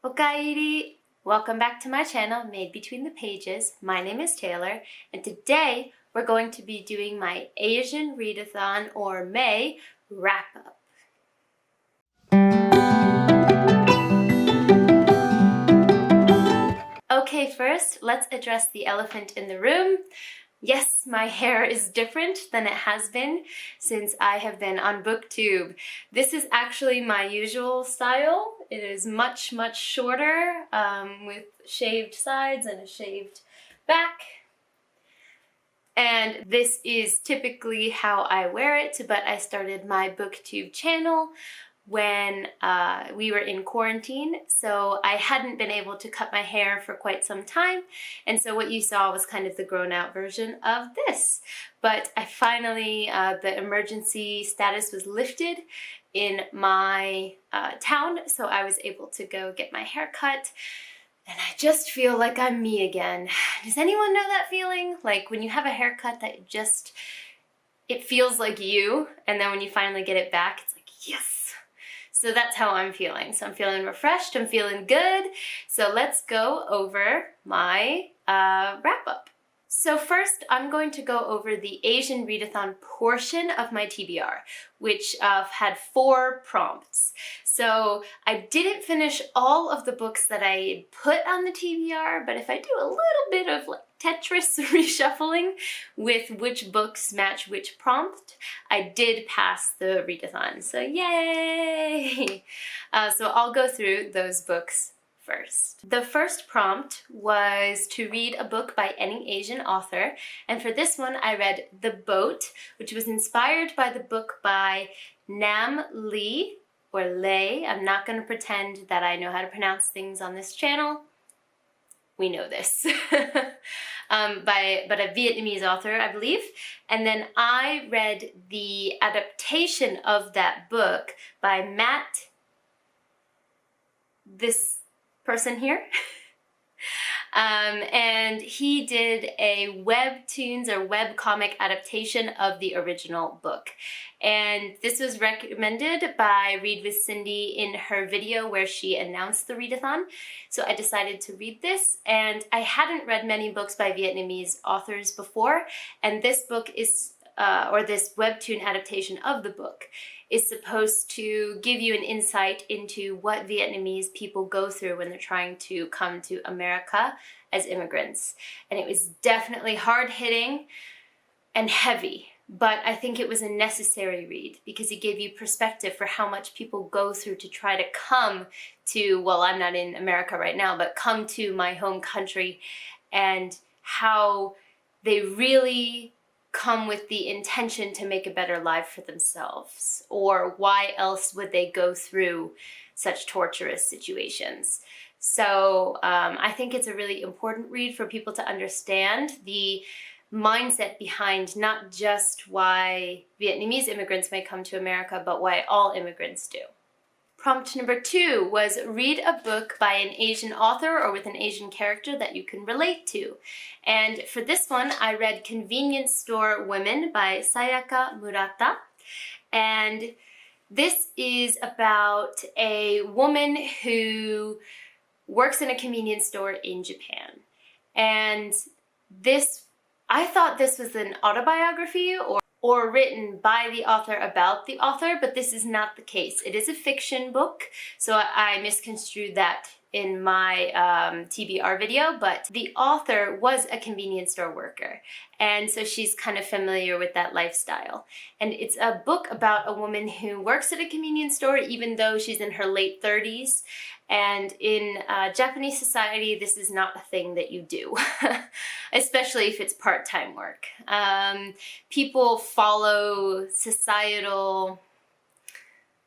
Okaeri! Welcome back to my channel, Made Between the Pages. My name is Taylor, and today we're going to be doing my Asian Readathon, or May, wrap-up. Okay, first, let's address the elephant in the room. Yes, my hair is different than it has been since I have been on BookTube. This is actually my usual style. It is much shorter with shaved sides and a shaved back. And this is typically how I wear it, but I started my BookTube channel when we were in quarantine, so I hadn't been able to cut my hair for quite some time, and so what you saw was kind of the grown-out version of this. But I finally, the emergency status was lifted in my town, so I was able to go get my hair cut, and I just feel like I'm me again. Does anyone know that feeling? Like when you have a haircut that it feels like you, and then when you finally get it back, it's like, yes! So that's how I'm feeling. So I'm feeling refreshed, I'm feeling good. So let's go over my wrap-up. So first, I'm going to go over the Asian Readathon portion of my TBR, which had 4 prompts. So I didn't finish all of the books that I put on the TBR, but if I do a little bit of like Tetris reshuffling with which books match which prompt, I did pass the readathon, so yay! So I'll go through those books first. The first prompt was to read a book by any Asian author, and for this one I read The Boat, which was inspired by the book by Nam Lee, or Lei. I'm not going to pretend that I know how to pronounce things on this channel. We know this. But a Vietnamese author, I believe. And then I read the adaptation of that book by this person here. And he did a webtoons or webcomic adaptation of the original book. And this was recommended by Read with Cindy in her video where she announced the readathon. So I decided to read this, and I hadn't read many books by Vietnamese authors before, and this book is, or this webtoon adaptation of the book, is supposed to give you an insight into what Vietnamese people go through when they're trying to come to America as immigrants. And it was definitely hard-hitting and heavy, but I think it was a necessary read because it gave you perspective for how much people go through to try to come to, well, I'm not in America right now, but come to my home country, and how they really come with the intention to make a better life for themselves, or why else would they go through such torturous situations. So I think it's a really important read for people to understand the mindset behind not just why Vietnamese immigrants may come to America, but why all immigrants do. Prompt number 2 was read a book by an Asian author or with an Asian character that you can relate to. And for this one, I read Convenience Store Women by Sayaka Murata. And this is about a woman who works in a convenience store in Japan. And I thought this was an autobiography or written by the author about the author, but this is not the case. It is a fiction book, so I misconstrued that in my TBR video, but the author was a convenience store worker, and so she's kind of familiar with that lifestyle. And it's a book about a woman who works at a convenience store even though she's in her late 30s, and in Japanese society this is not a thing that you do, especially if it's part-time work. People follow societal,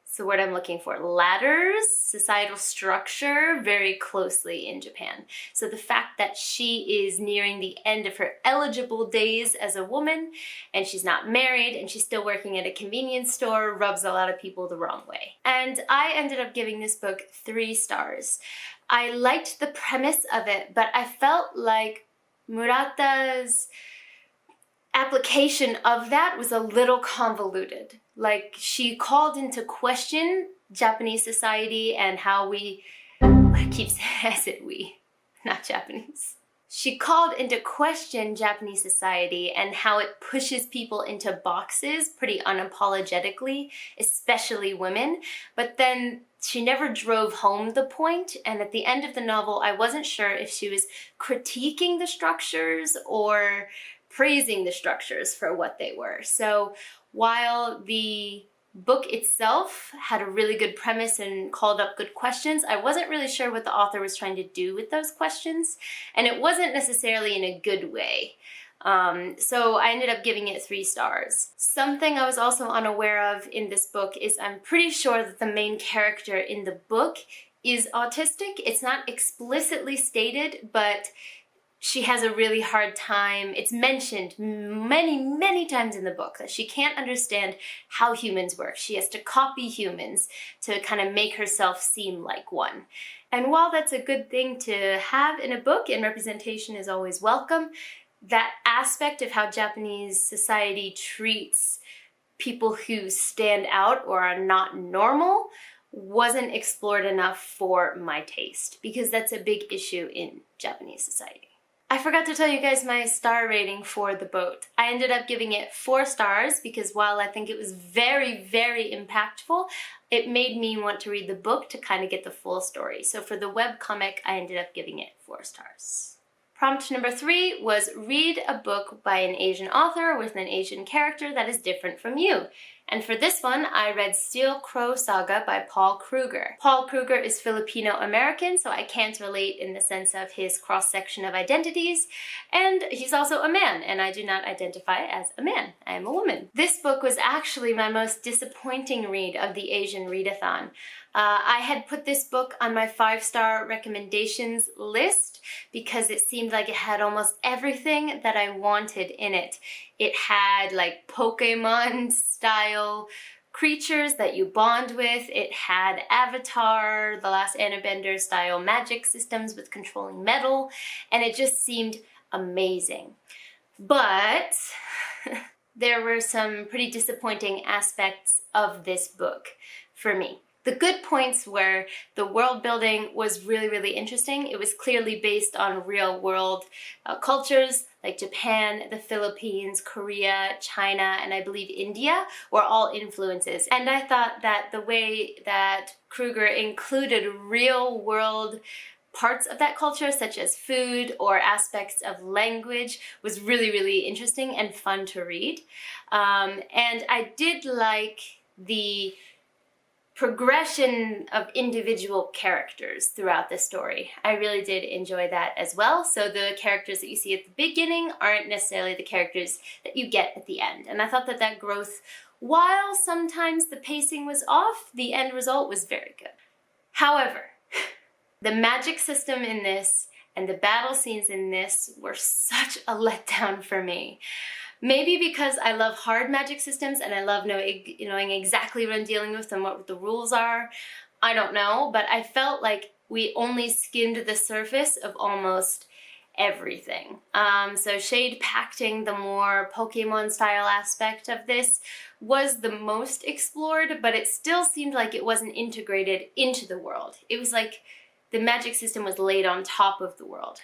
it's the word I'm looking for, ladders, societal structure very closely in Japan. So the fact that she is nearing the end of her eligible days as a woman, and she's not married, and she's still working at a convenience store rubs a lot of people the wrong way. And I ended up giving this book 3 stars. I liked the premise of it, but I felt like Murata's application of that was a little convoluted. Like, she called into question Japanese society and how we says it we, not Japanese. She called into question Japanese society and how it pushes people into boxes pretty unapologetically, especially women, but then she never drove home the point, and at the end of the novel, I wasn't sure if she was critiquing the structures or praising the structures for what they were. So while the book itself had a really good premise and called up good questions, I wasn't really sure what the author was trying to do with those questions, and it wasn't necessarily in a good way. So I ended up giving it 3 stars. Something I was also unaware of in this book is I'm pretty sure that the main character in the book is autistic. It's not explicitly stated, but she has a really hard time. It's mentioned many times in the book that she can't understand how humans work. She has to copy humans to kind of make herself seem like one. And while that's a good thing to have in a book, and representation is always welcome, that aspect of how Japanese society treats people who stand out or are not normal wasn't explored enough for my taste, because that's a big issue in Japanese society. I forgot to tell you guys my star rating for The Boat. I ended up giving it 4 stars because while I think it was very impactful, it made me want to read the book to kind of get the full story. So for the webcomic, I ended up giving it 4 stars. Prompt number 3 was read a book by an Asian author with an Asian character that is different from you. And for this one, I read Steel Crow Saga by Paul Kruger. Paul Kruger is Filipino-American, so I can't relate in the sense of his cross-section of identities. And he's also a man, and I do not identify as a man. I am a woman. This book was actually my most disappointing read of the Asian Readathon. I had put this book on my 5-star recommendations list because it seemed like it had almost everything that I wanted in it. It had like Pokemon style creatures that you bond with. It had Avatar, The Last Airbender style magic systems with controlling metal, and it just seemed amazing. But there were some pretty disappointing aspects of this book for me. The good points were the world building was really interesting. It was clearly based on real world cultures like Japan, the Philippines, Korea, China, and I believe India were all influences. And I thought that the way that Kruger included real world parts of that culture, such as food or aspects of language, was really interesting and fun to read. And I did like the progression of individual characters throughout the story. I really did enjoy that as well. So the characters that you see at the beginning aren't necessarily the characters that you get at the end. And I thought that that growth, while sometimes the pacing was off, the end result was very good. However, the magic system in this and the battle scenes in this were such a letdown for me. Maybe because I love hard magic systems and I love knowing exactly what I'm dealing with and what the rules are. I don't know, but I felt like we only skimmed the surface of almost everything. So shade pacting, the more Pokemon style aspect of this, was the most explored, but it still seemed like it wasn't integrated into the world. It was like the magic system was laid on top of the world.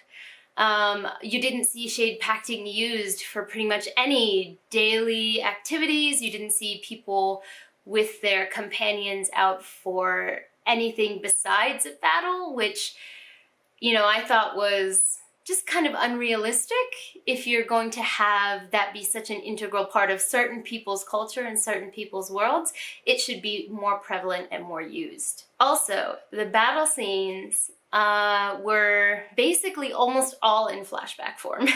You didn't see shade pacting used for pretty much any daily activities. You didn't see people with their companions out for anything besides a battle, which, you know, I thought was just kind of unrealistic. If you're going to have that be such an integral part of certain people's culture and certain people's worlds, it should be more prevalent and more used. Also, the battle scenes were basically almost all in flashback form.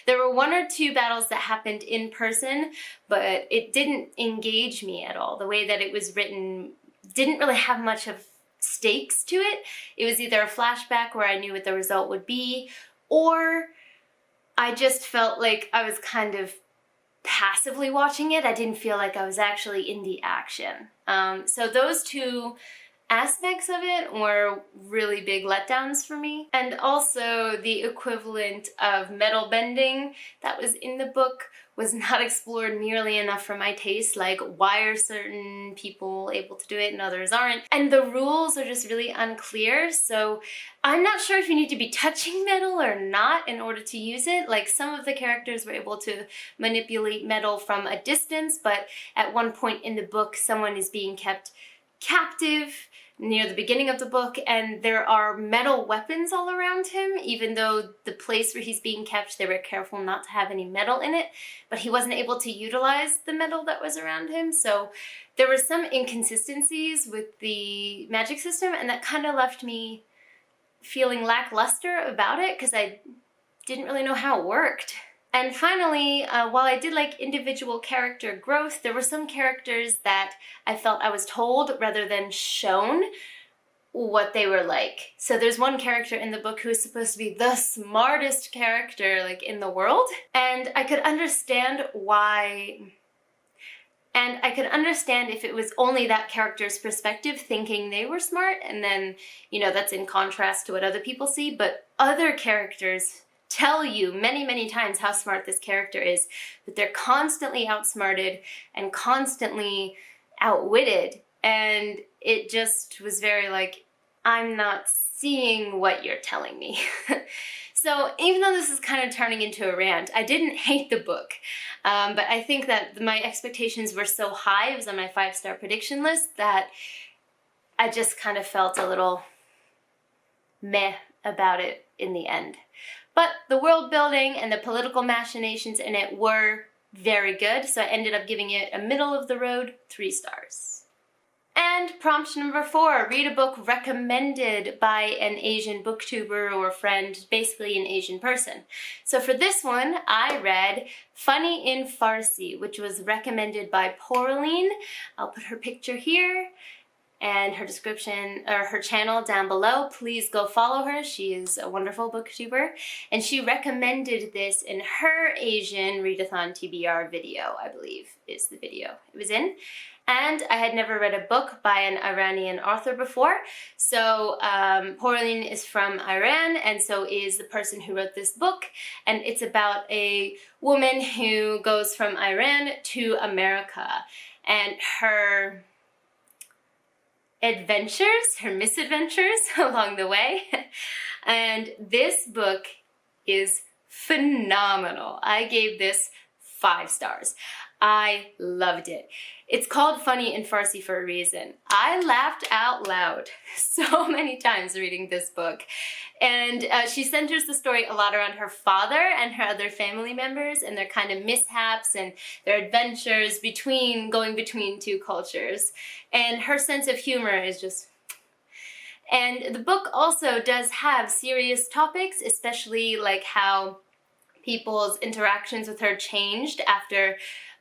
There were 1 or 2 battles that happened in person, but it didn't engage me at all. The way that it was written didn't really have much of stakes to it. It was either a flashback where I knew what the result would be, or I just felt like I was kind of passively watching it. I didn't feel like I was actually in the action. So those 2 aspects of it were really big letdowns for me. And also the equivalent of metal bending that was in the book was not explored nearly enough for my taste. Like, why are certain people able to do it and others aren't? And the rules are just really unclear, so I'm not sure if you need to be touching metal or not in order to use it. Like, some of the characters were able to manipulate metal from a distance, but at one point in the book, someone is being kept captive near the beginning of the book, and there are metal weapons all around him, even though the place where he's being kept, they were careful not to have any metal in it, but he wasn't able to utilize the metal that was around him. So there were some inconsistencies with the magic system, and that kind of left me feeling lackluster about it because I didn't really know how it worked. And finally, while I did like individual character growth, there were some characters that I felt I was told rather than shown what they were like. So there's one character in the book who is supposed to be the smartest character like in the world, and I could understand why. And I could understand if it was only that character's perspective thinking they were smart, and then, you know, that's in contrast to what other people see, but other characters tell you many, many times how smart this character is, but they're constantly outsmarted and constantly outwitted, and it just was very like, I'm not seeing what you're telling me. So even though this is kind of turning into a rant, I didn't hate the book, but I think that my expectations were so high, it was on my 5-star prediction list, that I just kind of felt a little meh about it in the end. But the world building and the political machinations in it were very good, so I ended up giving it a middle of the road 3 stars. And prompt number 4, read a book recommended by an Asian booktuber or friend, basically an Asian person. So for this one, I read Funny in Farsi, which was recommended by Poroline. I'll put her picture here and her description, or her channel down below. Please go follow her. She is a wonderful booktuber, and she recommended this in her Asian Readathon TBR video, I believe is the video it was in. And I had never read a book by an Iranian author before. So Poroline is from Iran, and so is the person who wrote this book. And it's about a woman who goes from Iran to America, and her adventures, her misadventures along the way. And this book is phenomenal. I gave this 5 stars. I loved it. It's called Funny in Farsi for a reason. I laughed out loud so many times reading this book. And she centers the story a lot around her father and her other family members and their kind of mishaps and their adventures going between 2 cultures. And her sense of humor is just... And the book also does have serious topics, especially like how people's interactions with her changed after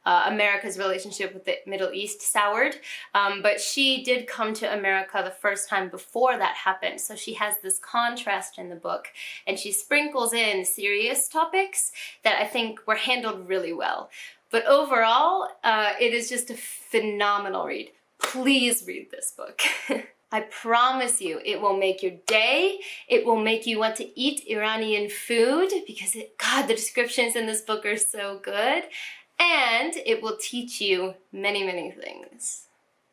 America's relationship with the Middle East soured, but she did come to America the first time before that happened, so she has this contrast in the book, and she sprinkles in serious topics that I think were handled really well. But overall, it is just a phenomenal read. Please read this book. I promise you, it will make your day. It will make you want to eat Iranian food because, God, the descriptions in this book are so good. And it will teach you many, many things.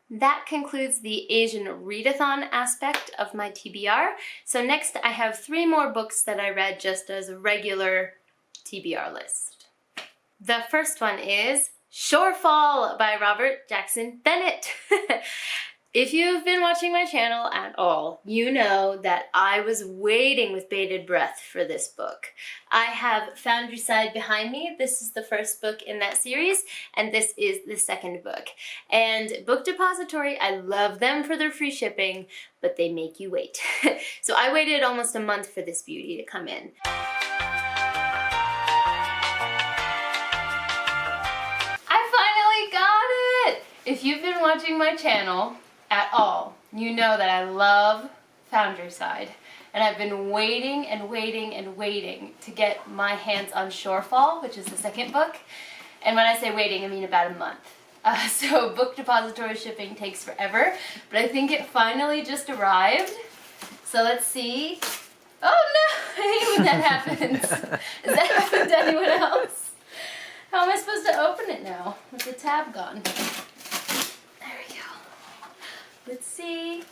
That concludes the Asian readathon aspect of my TBR. So next I have 3 more books that I read just as a regular TBR list. The first one is Shortfall by Robert Jackson Bennett. If you've been watching my channel at all, you know that I was waiting with bated breath for this book. I have Foundry Side behind me. This is the first book in that series, and this is the second book. And Book Depository, I love them for their free shipping, but they make you wait. So I waited almost a month for this beauty to come in. I finally got it! If you've been watching my channel at all, you know that I love Foundry Side, and I've been waiting and waiting and waiting to get my hands on Shortfall, which is the second book. And when I say waiting, I mean about a month. So book depository shipping takes forever, but I think it finally just arrived. So let's see. Oh no, I hate when that happens. Has that happened to anyone else? How am I supposed to open it now with the tab gone? There we go. Let's see.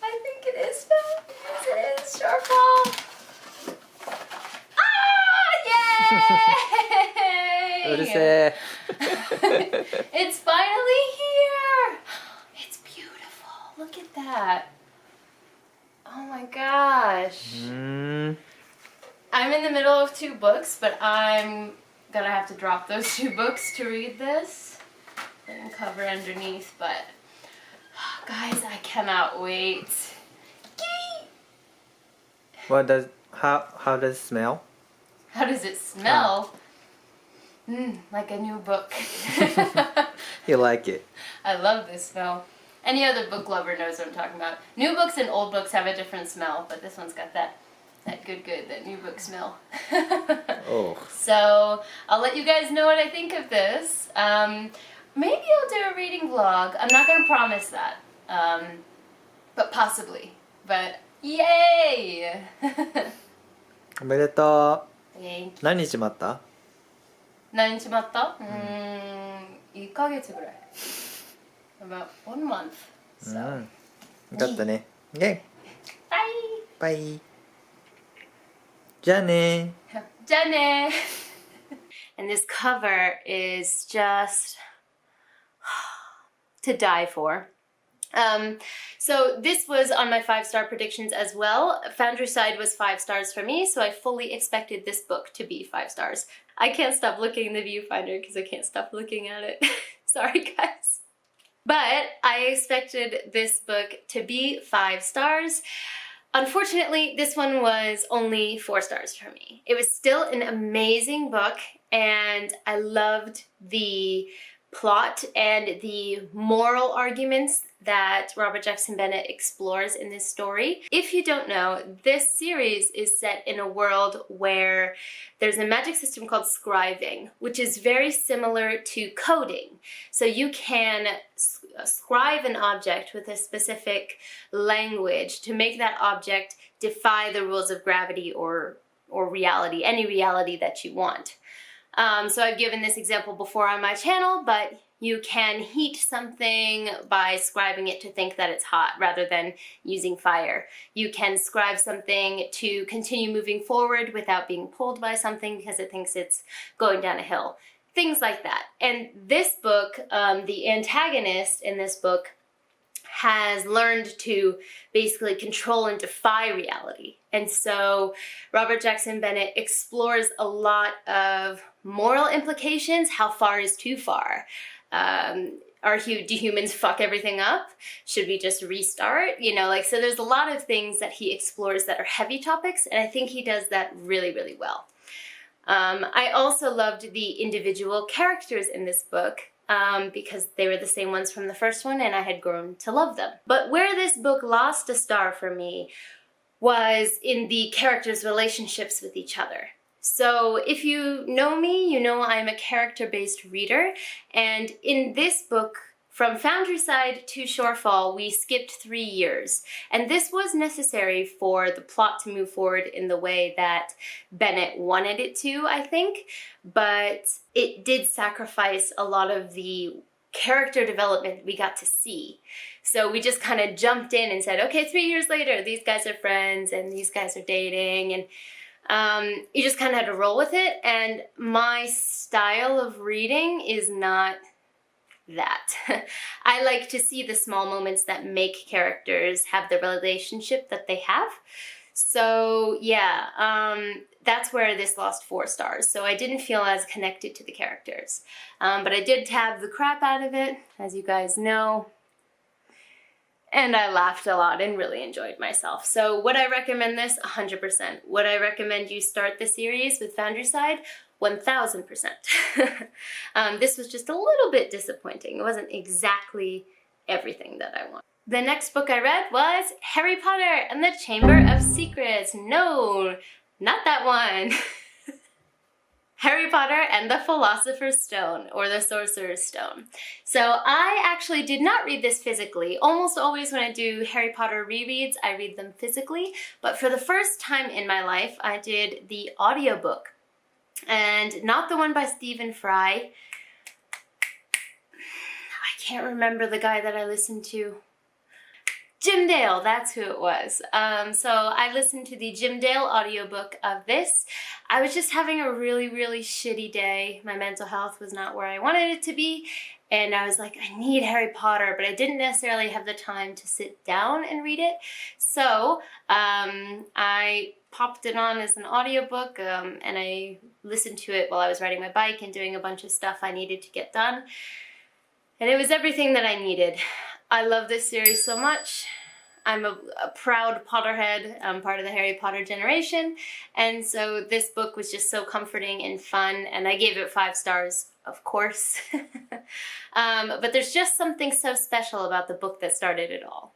I think it is found. Yes, it is. Shortfall. Ah, yay! It's finally here. It's beautiful. Look at that. Oh my gosh. I'm in the middle of 2 books, but I'm gonna have to drop those 2 books to read this. And cover underneath, but guys, I cannot wait. How does it smell? How does it smell? Like a new book. You like it? I love this smell. Any other book lover knows what I'm talking about. New books and old books have a different smell, but this one's got that good, that new book smell. Oh. So I'll let you guys know what I think of this. Maybe I'll do a reading vlog. I'm not gonna promise that, but possibly. But yay! おめでとう。 Thank you. 何日待った？何日待った？1ヶ月ぐらい。About 1 month. So. よかったね。Bye! Bye! じゃあね。じゃあね。And this cover is just to die for. So this was on my 5-star predictions as well. Foundry Side was 5 stars for me, so I fully expected this book to be 5 stars. I can't stop looking in the viewfinder because I can't stop looking at it. Sorry guys. But I expected this book to be 5 stars. Unfortunately, this one was only 4 stars for me. It was still an amazing book, and I loved the plot and the moral arguments that Robert Jackson Bennett explores in this story. If you don't know, this series is set in a world where there's a magic system called scribing, which is very similar to coding. So you can scribe an object with a specific language to make that object defy the rules of gravity or reality, any reality that you want. So I've given this example before on my channel, but you can heat something by scribing it to think that it's hot rather than using fire. You can scribe something to continue moving forward without being pulled by something because it thinks it's going down a hill. Things like that. And this book, the antagonist in this book has learned to basically control and defy reality. And so Robert Jackson Bennett explores a lot of moral implications. How far is too far? Do humans fuck everything up? Should we just restart? You know, like, so there's a lot of things that he explores that are heavy topics, and I think he does that really, really well. I also loved the individual characters in this book because they were the same ones from the first one and I had grown to love them. But where this book lost a star for me was in the characters' relationships with each other. So if you know me, you know I'm a character-based reader, and in this book, from Foundry Side to Shortfall, we skipped 3 years. And this was necessary for the plot to move forward in the way that Bennett wanted it to, I think. But it did sacrifice a lot of the character development we got to see. So we just kind of jumped in and said, okay, 3 years later, these guys are friends and these guys are dating, and you just kind of had to roll with it. And my style of reading is not that. I like to see the small moments that make characters have the relationship that they have. So yeah, that's where this lost 4 stars. So I didn't feel as connected to the characters. But I did tab the crap out of it, as you guys know. And I laughed a lot and really enjoyed myself. So would I recommend this? 100%. Would I recommend you start the series with Foundry Side? 1000%. This was just a little bit disappointing. It wasn't exactly everything that I want. The next book I read was Harry Potter and the Chamber of Secrets. No, not that one. Harry Potter and the Philosopher's Stone, or the Sorcerer's Stone. So I actually did not read this physically. Almost always when I do Harry Potter rereads, I read them physically, but for the first time in my life, I did the audiobook. And not the one by Stephen Fry. I can't remember the guy that I listened to. Jim Dale, that's who it was. So I listened to the Jim Dale audiobook of this. I was just having a really, really shitty day. My mental health was not where I wanted it to be. And I was like, I need Harry Potter, but I didn't necessarily have the time to sit down and read it. So I popped it on as an audiobook and I listened to it while I was riding my bike and doing a bunch of stuff I needed to get done. And it was everything that I needed. I love this series so much. I'm a proud Potterhead. I'm part of the Harry Potter generation. And so this book was just so comforting and fun. And I gave it 5 stars, of course. But there's just something so special about the book that started it all.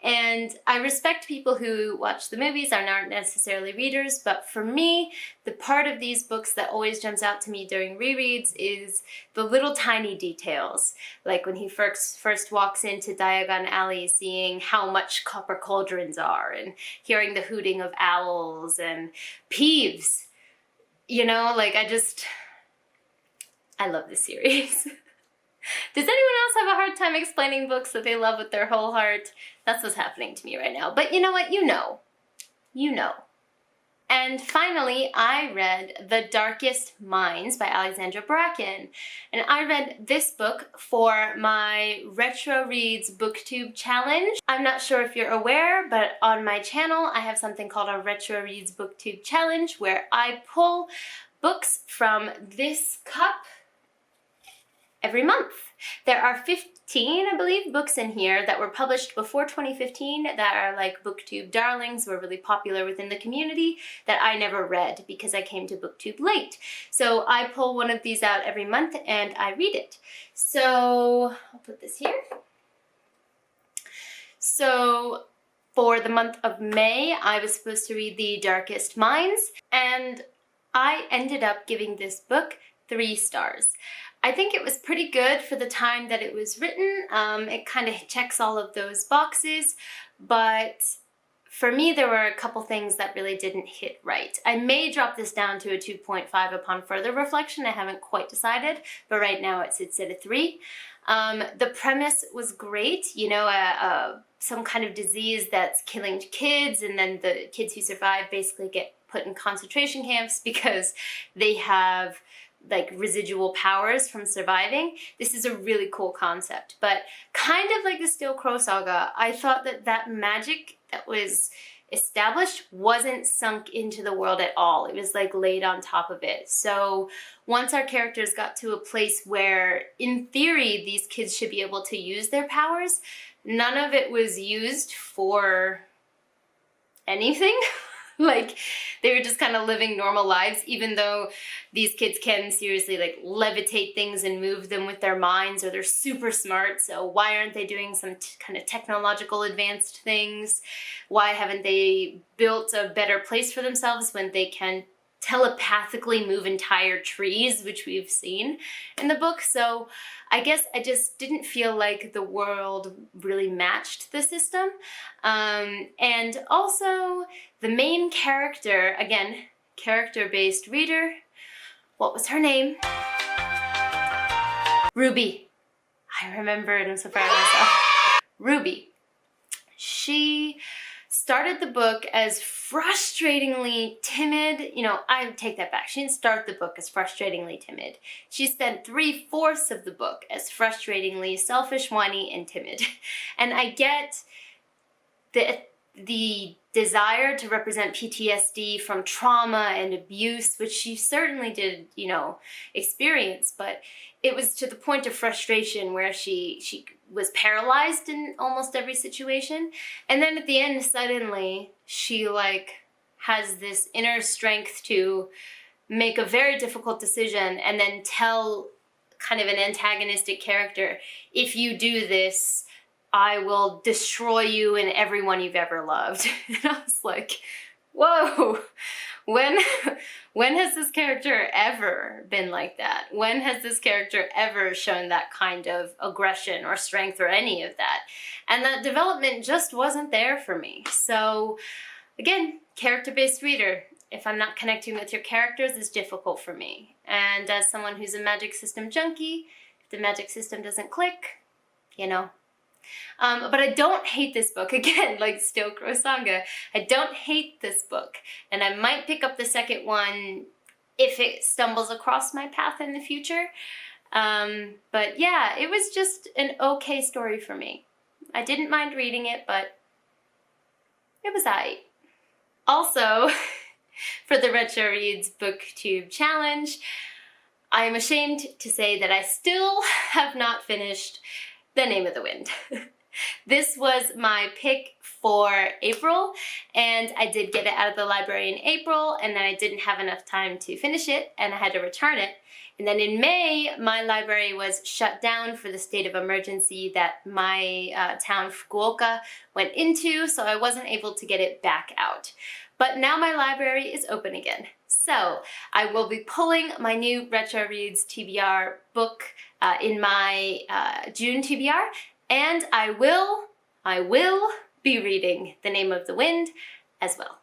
And I respect people who watch the movies and aren't necessarily readers, but for me, the part of these books that always jumps out to me during rereads is the little tiny details. Like when he first walks into Diagon Alley, seeing how much copper cauldrons are, and hearing the hooting of owls and Peeves. You know, like I love this series. Does anyone else have a hard time explaining books that they love with their whole heart? That's what's happening to me right now. But you know what? You know. You know. And finally, I read The Darkest Minds by Alexandra Bracken. And I read this book for my Retro Reads BookTube challenge. I'm not sure if you're aware, but on my channel, I have something called a Retro Reads BookTube challenge where I pull books from this cup every month. There are 15, I believe, books in here that were published before 2015 that are like BookTube darlings, were really popular within the community that I never read because I came to BookTube late. So I pull one of these out every month and I read it. So I'll put this here. So for the month of May, I was supposed to read The Darkest Minds, and I ended up giving this book 3 stars. I think it was pretty good for the time that it was written. It kind of checks all of those boxes, but for me there were a couple things that really didn't hit right. I may drop this down to a 2.5 upon further reflection. I haven't quite decided, but right now it sits at a 3. The premise was great, you know, some kind of disease that's killing kids, and then the kids who survive basically get put in concentration camps because they have like residual powers from surviving. This is a really cool concept, but kind of like the Steel Crow Saga, I thought that that magic that was established wasn't sunk into the world at all. It was like laid on top of it. So once our characters got to a place where in theory these kids should be able to use their powers, none of it was used for anything. Like, they were just kind of living normal lives, even though these kids can seriously, like, levitate things and move them with their minds, or they're super smart, so why aren't they doing some kind of technological advanced things? Why haven't they built a better place for themselves when they can telepathically move entire trees, which we've seen in the book? So I guess I just didn't feel like the world really matched the system. And also the main character, again, character-based reader, what was her name? Ruby. I remember it, I'm so proud of myself. Ruby. She started the book as frustratingly timid. You know, I take that back. She didn't start the book as frustratingly timid. She spent 3/4 of the book as frustratingly selfish, whiny, and timid. And I get the desire to represent PTSD from trauma and abuse, which she certainly did, you know, experience, but it was to the point of frustration where she was paralyzed in almost every situation. And then at the end, suddenly, she like has this inner strength to make a very difficult decision and then tell kind of an antagonistic character, if you do this, I will destroy you and everyone you've ever loved. And I was like, whoa, When when has this character ever been like that? When has this character ever shown that kind of aggression or strength or any of that? And that development just wasn't there for me. So again, character-based reader. If I'm not connecting with your characters, it's difficult for me. And as someone who's a magic system junkie, if the magic system doesn't click, you know. But I don't hate this book. Again, like Steel Crow Saga, I don't hate this book. And I might pick up the second one if it stumbles across my path in the future. But yeah, it was just an okay story for me. I didn't mind reading it, but it was aight. Also, for the Retro Reads BookTube Challenge, I am ashamed to say that I still have not finished The Name of the Wind. This was my pick for April, and I did get it out of the library in April, and then I didn't have enough time to finish it, and I had to return it. And then in May, my library was shut down for the state of emergency that my town, Fukuoka, went into, so I wasn't able to get it back out. But now my library is open again. So I will be pulling my new Retro Reads TBR book in my June TBR, and I will be reading The Name of the Wind as well.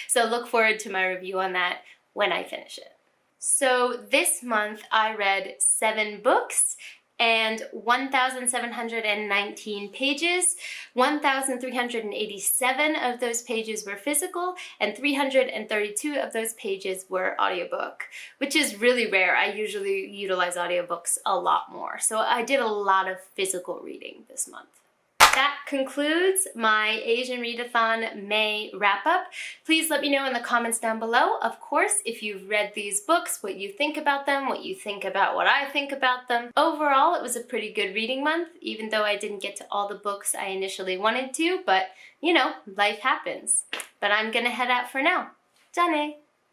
So look forward to my review on that when I finish it. So this month I read 7 books and 1,719 pages. 1,387 of those pages were physical, and 332 of those pages were audiobook, which is really rare. I usually utilize audiobooks a lot more. So I did a lot of physical reading this month. That concludes my Asian Readathon May wrap-up. Please let me know in the comments down below, of course, if you've read these books, what you think about them, what you think about what I think about them. Overall, it was a pretty good reading month, even though I didn't get to all the books I initially wanted to, but, you know, life happens. But I'm gonna head out for now. じゃあね!